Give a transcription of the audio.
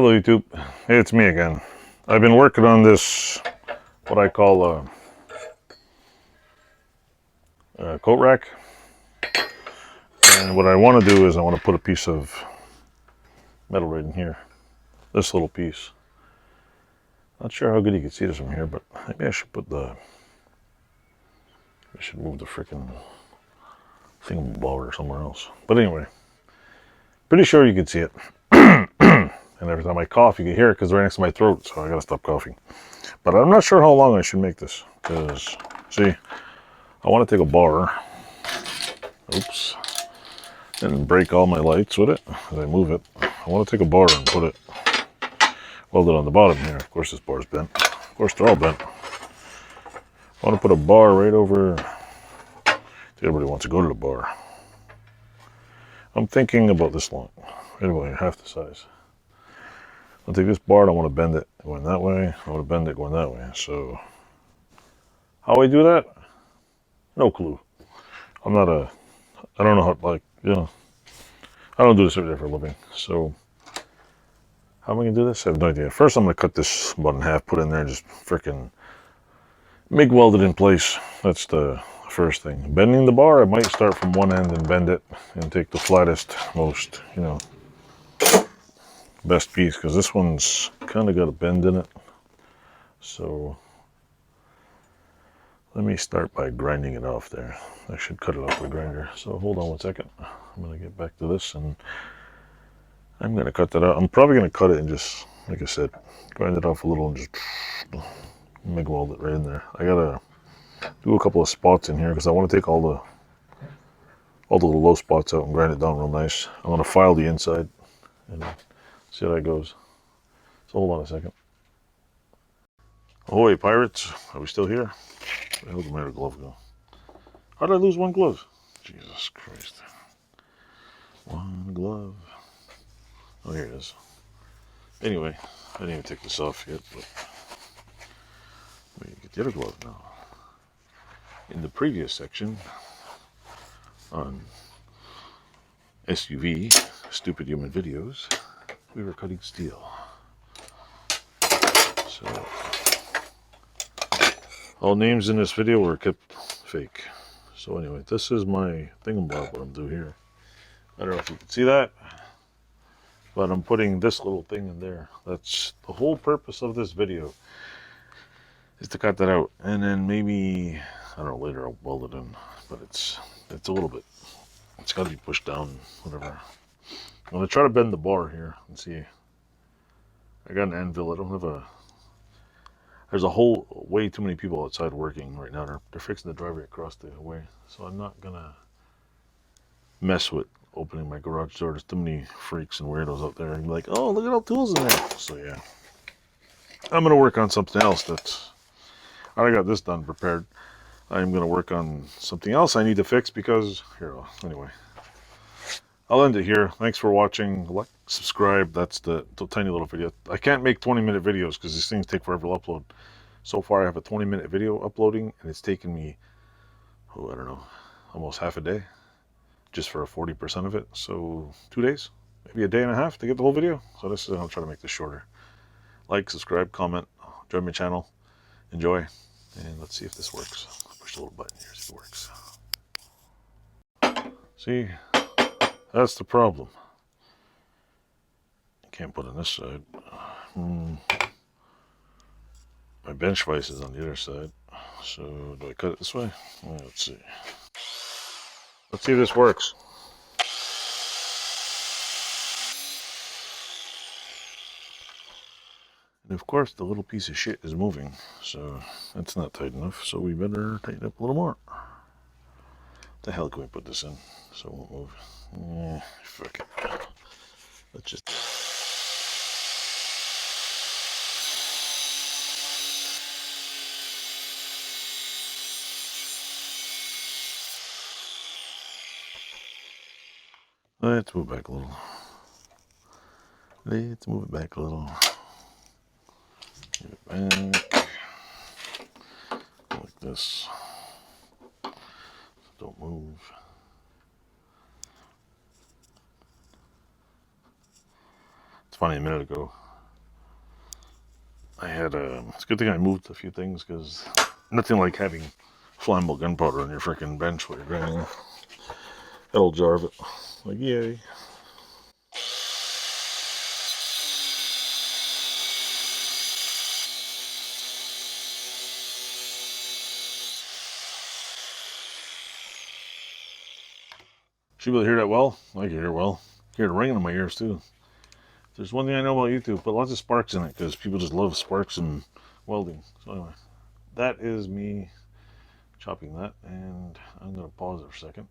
Hello YouTube, hey, it's me again. I've been working on this, what I call a coat rack. And what I want to do is I want to put a piece of metal right in here. This little piece. Not sure how good you can see this from here, but maybe I should put I should move the freaking thingamabob somewhere else. But anyway, pretty sure you can see it. And every time I cough, you can hear it because it's right next to my throat, so I gotta stop coughing. But I'm not sure how long I should make this, because, see, I want to take a bar, oops, and break all my lights with it as I move it. I want to take a bar and put it, weld it on the bottom here. Of course this bar's bent. Of course they're all bent. I want to put a bar right over, everybody wants to go to the bar. I'm thinking about this long, right about half the size. I'll take this bar and I want to bend it going that way. I want to bend it going that way. So, how I do that? No clue. I don't know how, like, you know, I don't do this every day for a living. So, how am I going to do this? I have no idea. First, I'm going to cut this about in half, put it in there, and just freaking MIG weld it in place. That's the first thing. Bending the bar, I might start from one end and bend it and take the flattest, most, you know, best piece, because this one's kind of got a bend in it. So let me start by grinding it off there. I should cut it off with a grinder. So hold on one second. I'm going to get back to this and I'm going to cut that out. I'm probably going to cut it and just, like I said, grind it off a little and just MIG weld it right in there. I got to do a couple of spots in here because I want to take all the little low spots out and grind it down real nice. I want to file the inside and see how that goes. So hold on a second. Ahoy, pirates. Are we still here? Where the hell did my other glove go? How did I lose one glove? Jesus Christ. One glove. Oh, here it is. Anyway, I didn't even take this off yet, but let me get the other glove now. In the previous section on SUV, Stupid Human Videos, we were cutting steel. So, all names in this video were kept fake. So anyway, this is my thingamabob, what I'm doing here. I don't know if you can see that, but I'm putting this little thing in there. That's the whole purpose of this video, is to cut that out. And then maybe, I don't know, later I'll weld it in. But it's a little bit, it's got to be pushed down, whatever. I'm going to try to bend the bar here and see. I got an anvil. I don't have a, there's a whole, way too many people outside working right now. They're fixing the driveway across the way. So I'm not going to mess with opening my garage door. There's too many freaks and weirdos out there and be like, oh, look at all the tools in there. So yeah, I'm going to work on something else. That's, I already got this done, prepared. I'm going to work on something else I need to fix because, here, anyway. I'll end it here. Thanks for watching. Like, subscribe. That's the tiny little video. I can't make 20-minute videos because these things take forever to upload. So far, I have a 20-minute video uploading, and it's taken me, oh, I don't know, almost half a day just for 40% of it. So 2 days, maybe a day and a half to get the whole video. So this is, I'll try to make this shorter. Like, subscribe, comment, join my channel, enjoy, and let's see if this works. I'll push the little button here, see if it works. See? That's the problem. Can't put it on this side. My bench vise is on the other side. So do I cut it this way? Well, let's see. Let's see if this works. And of course the little piece of shit is moving. So that's not tight enough. So we better tighten up a little more. The hell can we put this in so it won't move? Fuck it. Let's just... Let's move back a little. Let's move it back a little. Move it back. Like this. So don't move. It's funny, a minute ago, I had it's a good thing I moved a few things, because nothing like having flammable gunpowder on your freaking bench while you're grinding. That old jar of it. Like, yay. Should be able to hear that well. I can hear it well. I hear it ringing in my ears too. There's one thing I know about YouTube, put lots of sparks in it, because people just love sparks and welding. So anyway, that is me chopping that, and I'm going to pause it for a second.